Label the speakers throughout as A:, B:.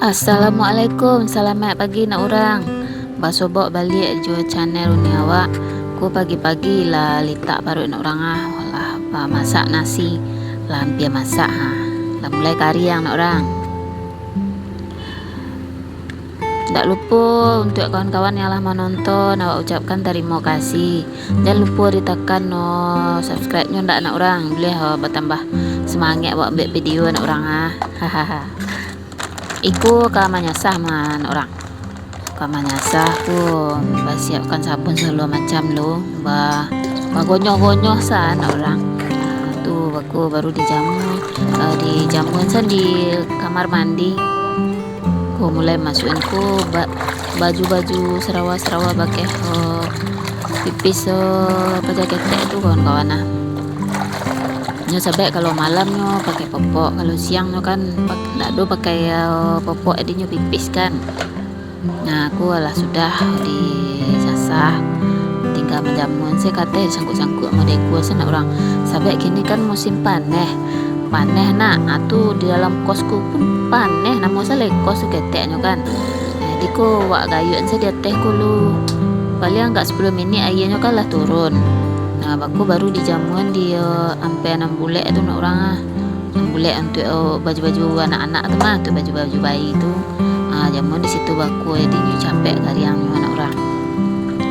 A: Assalamualaikum, selamat pagi nak orang. Basobok balik jo channel ni awak. Ku pagi-pagi lah letak parut nak orang lah masak nasi. Lah hampir masak Lah mulai kari yang nak orang. Tak lupa untuk kawan-kawan yang lah menonton, awak ucapkan terima kasih. Jangan lupa ditekan subscribe-nya ndak nak orang. Boleh bertambah semangat awak ambil video nak orang hahaha. Iku kamanyasah man orang. Kamanyasah ku siapkan sabun selalu macam lo. Gonyoh-gonyoh san orang. Tu aku baru dijamu san di kamar mandi. Ku mulai masukin ku baju-baju serawa-serawa pakai pipis ketek tu kawan-kawan nyo sampai kalau malamnya pakai popok, kalau siangnya kan nak do pakai popok edinya pipis kan. Nah aku lah sudah disasah, tinggal menjamuan saya kata sangkut-sangkut sama deku sana orang. Sampai kini kan musim paneh nak atu di dalam kosku pun paneh, namun saya kos keteknya kan. Jadi ku wak gayuan saya di atas lu paling enggak 10 menit airnya kan lah turun. Nah, aku baru dijamuan di sampai 6 bulan itu nak orang 6 bulan untuk baju-baju anak-anak tu mah, untuk baju-baju bayi tu. Jamuan di situ baku jadi capek kariang anak orang.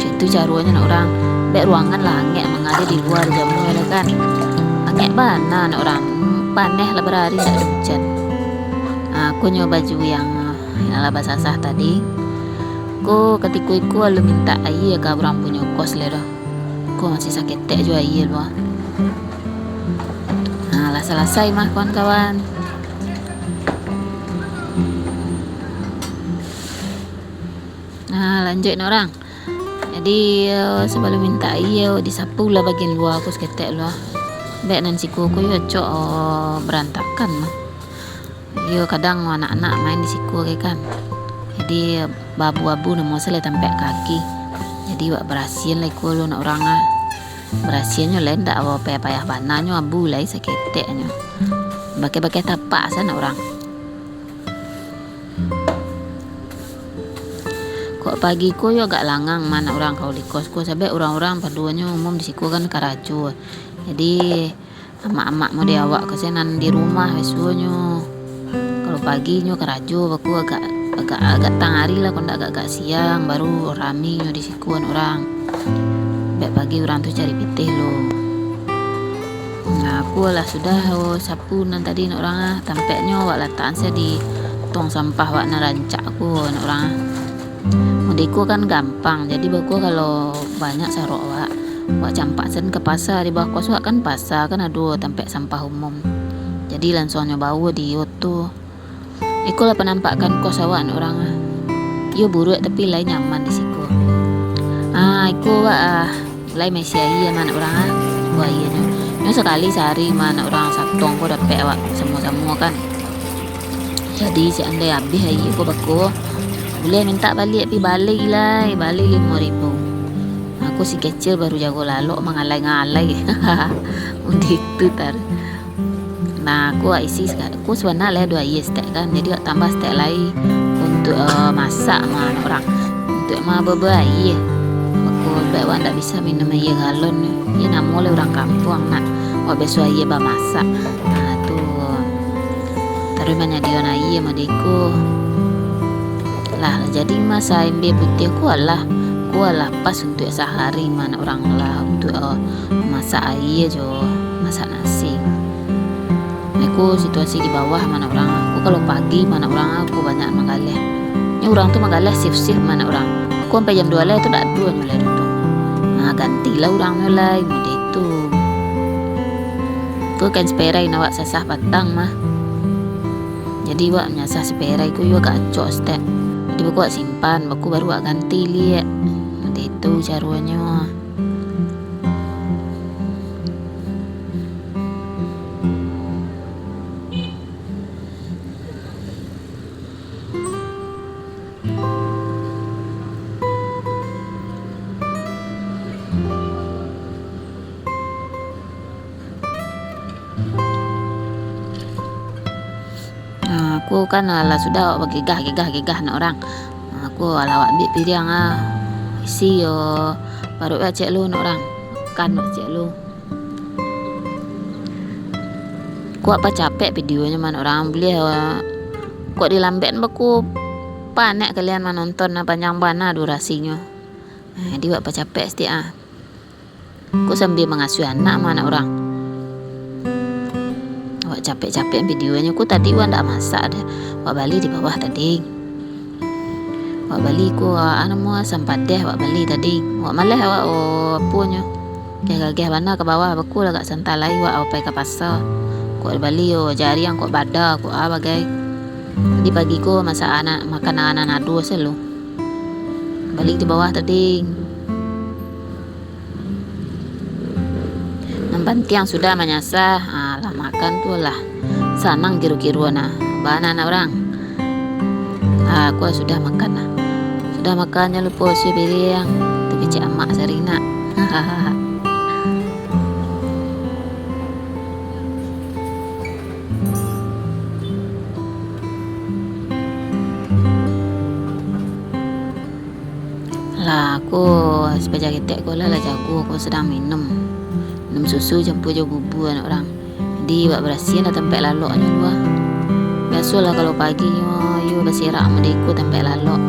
A: Itu caranya nak orang. Baik ruangan lah angek mengalir di luar jamuan kan. Angek bana nak orang. Paneh lah berhari tak ada hujan. Aku nyoba baju yang lah basah tadi. Aku ketika aku lalu minta air ke orang punya kos lera. Aku masih sakit tek juga iya loh. Lah selesai mah kawan-kawan. Lanjut nih orang. Jadi sebelum minta air disapu lah bagian luar aku seketek luar. Baik nan siku aku ya cok berantakan mah. Yo kadang anak-anak main di siku kan. Jadi babu-babu namo sele tampek kaki. Jadi wak berasian lah ku nak orang berasiannya lain tak apa payah bananya abu lah saketeknya. Pakai tapak sana orang. Kok pagi ku yo agak langang mana orang kau di kos ku sampai orang-orang paduannya umum di siku kan karaju. Jadi emak-emak mau diawak kesenan di rumah wesunya. Kalau paginya karaju aku agak tangari lah kalau agak siang baru rame di sikuan orang. Baik pagi orang tu cari pitih lo. Nah aku lah sudah sapu tadi nak orang tampaknya wak letakkan saya di tong sampah wak narancak aku nak orang. Mudiku kan gampang jadi baku kalau banyak sarok wak campak sen ke pasar di bawah kos wak kan pasar kan aduh tampak sampah umum. Jadi langsungnya bau di yoto. Iku lah penampakan kos awak orang. Yo buruk tapi lain nyaman di siku. Iku lain masih iya mana orang Wah iya nyo sekali sehari mana orang satong ko dapat awak semua kan. Jadi si andai habis air ko baku boleh minta balik balik 5.000. Aku si kecil baru jago lalu mengalai-ngalai. Undi itu tar. Nah aku aku sebenarnya 2 stek kan, jadi tambah stek lagi untuk masak mana orang untuk bebai. Aku bawa ndak bisa minum air galon ya namu oleh orang kampung nak wak beso air ba masak. Nah tuh taruh mana dia air madiku lah jadi masa MB putih ku lah pas untuk sehari mana orang lah untuk masak air jo masak nasi. Aku situasi di bawah mana orang aku kalau pagi mana orang aku banyak mengalah. Ini orang tu mengalah shift mana orang. Aku sampai jam 2 lah itu tak dua mulai itu. Gantilah orang mulai mudah itu. Aku kan seperai nawak sasah batang mah. Jadi wak nyasah seperai ku juga gacok stek. Jadi aku simpan, aku baru wak ganti liat. Mudah itu caranya. Aku kan ala sudah awak gegah nak orang. Aku ala awak ambil piring isi yo baru cek lu nak orang kan cek lu. Ku apa capek videonya man orang beli kok dilamben baku panek kalian menonton panjang bana durasinya. Di apa capek sih Ku sambil mengasuh anak mana orang. Wak capek-capek videonya ku tadi wak ndak masak deh. Wak balik di bawah tadi. Wak balik ku mau sempat deh wak balik tadi. Wak malah wak punya. Gagah mana ke bawah aku agak santai wak apa ke pasar. Ku balik jari yang kok badak ku bagai. Di pagi ku masak anak makan anak dua selalu. Balik di bawah tadi. Bantiang sudah menyasah lah makan tuh lah sanang kiru-kiru bana orang aku sudah makan sudah makannya lupa si piring tapi cik emak Sarina lah aku sepeda ketek aku lah jago aku sedang minum susu campur je bubur anak orang. Di buat berasihan dah tempat laloknya dua. Biasalah kalau pagi yo berserak mendeku tempat lalok.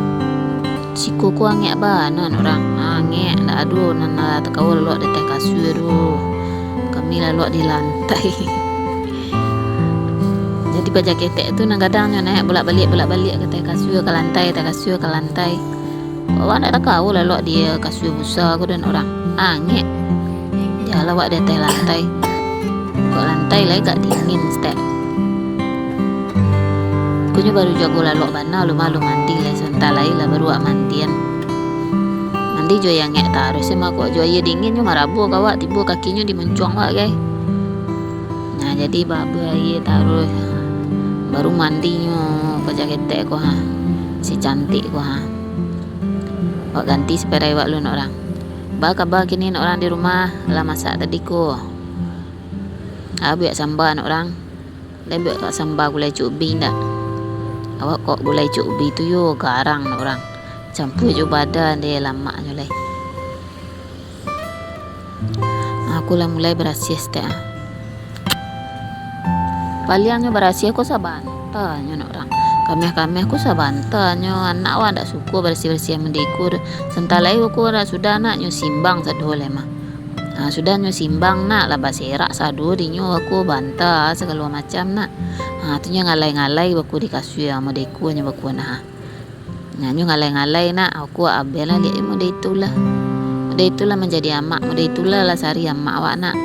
A: Siku ku angek bana anak orang. Angek ndak aduh nana tekau lalok di teh kasur tu. Kami lalok di lantai. Jadi baca ketek tu kadangnya naik bolak-balik ke teh kasur ke lantai. Awak ndak tahu lalok dia kasur besar aku dan orang. Angek kalau awak di atas lantai kok lantai lah gak dingin stek kunya baru jago lalok bana lu malu mandi lah sebentar lah baru awak mandian mandi jo yang ngek taruh sama kok jo iya dingin jo marabu kawak tiba kakinya dimencuang wak guys. Nah jadi babu iya taruh baru mandinya baca ketek ko si cantik ko wak ganti seperai wak lu orang. Kabar kini orang di rumah lah masak tadi ku. Biak sambal orang. Lebih kat sambal gulai cubi ndak. Awak kok gulai cubi tu yo garang orang. Campur jo badan dia lama nyolai. Aku lah mulai berasia stek. Paliannya berasia aku sabantanya orang. Kami aku sabantanyo anak awak ndak suka bersih-bersih mendekur sentalai aku sudah nak nyo simbang sado lemah. Sudah nyo simbang nak lah baserak sado dinyo aku bantah segala macam nak. Tu nyo ngalai-ngalai aku di kasur sama deku nyo aku nah. Nyo ngalai-ngalai nak aku abela lihat muda itulah menjadi amak muda itulah lah sari amak awak nak.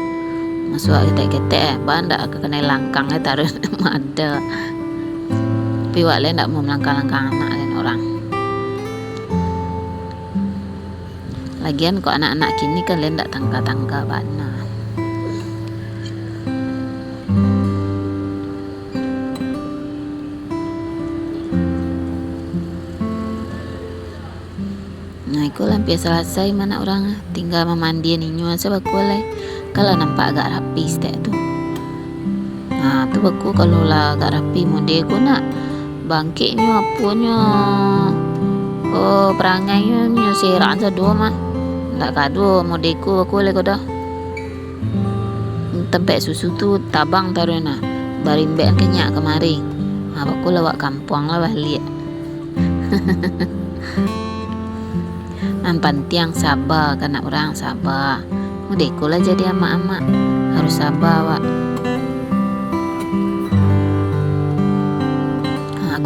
A: Masuk ketek-ketek banda aku kena langkang taruh ada. Tapi wak lain tak mau melangkah-langkah anak lain orang. Lagian kok anak-anak kini kan lain tak tangga-tangga bana. Nah, aku hampir selesai mana orang tinggal memandian inyo sebab aku lah kalau nampak agak rapi stek tu. Nah, tu aku kalau lah agak rapi mode aku nak bangkitnya apanya perangainya nyo serak sado mah ndak kado modeku aku le kodah tempat susu tu tabang taruh nah barimben kenyak kemari aku lawak kampung lah balik pantiang sabar kan orang sabar modeku lah jadi amak-amak harus sabar wak.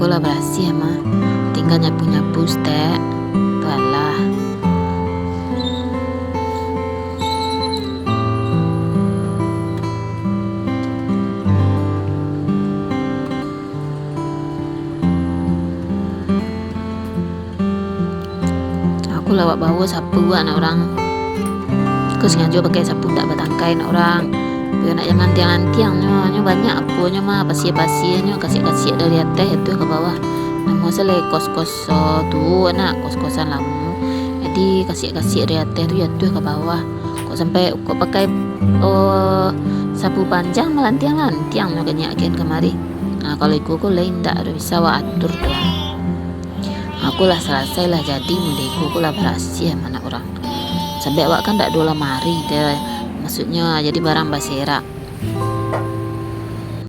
A: Aku lah berhasil mah tinggal nyapu stek tualah aku lawak bawa sapu anak orang aku sengaja pakai sapu tak bertangkai anak orang biar nak jangan tiang-tiangnya banyak apunya mah pasir-pasirnya kasih-kasih dari atas itu ke bawah. Nama saya kos-kos tu anak kos-kosan lama. Jadi kasih-kasih dari atas itu ke bawah. Kok sampai kok pakai sapu panjang melantiang-lantiang nak kenyakin kemari. Nah kalau iku lain tak udah bisa wa atur tuh. Aku lah selesai lah jadi mudeku aku lah berhasil mana orang. Sampai awak kan tak dua lemari deh, maksudnya jadi barang basera.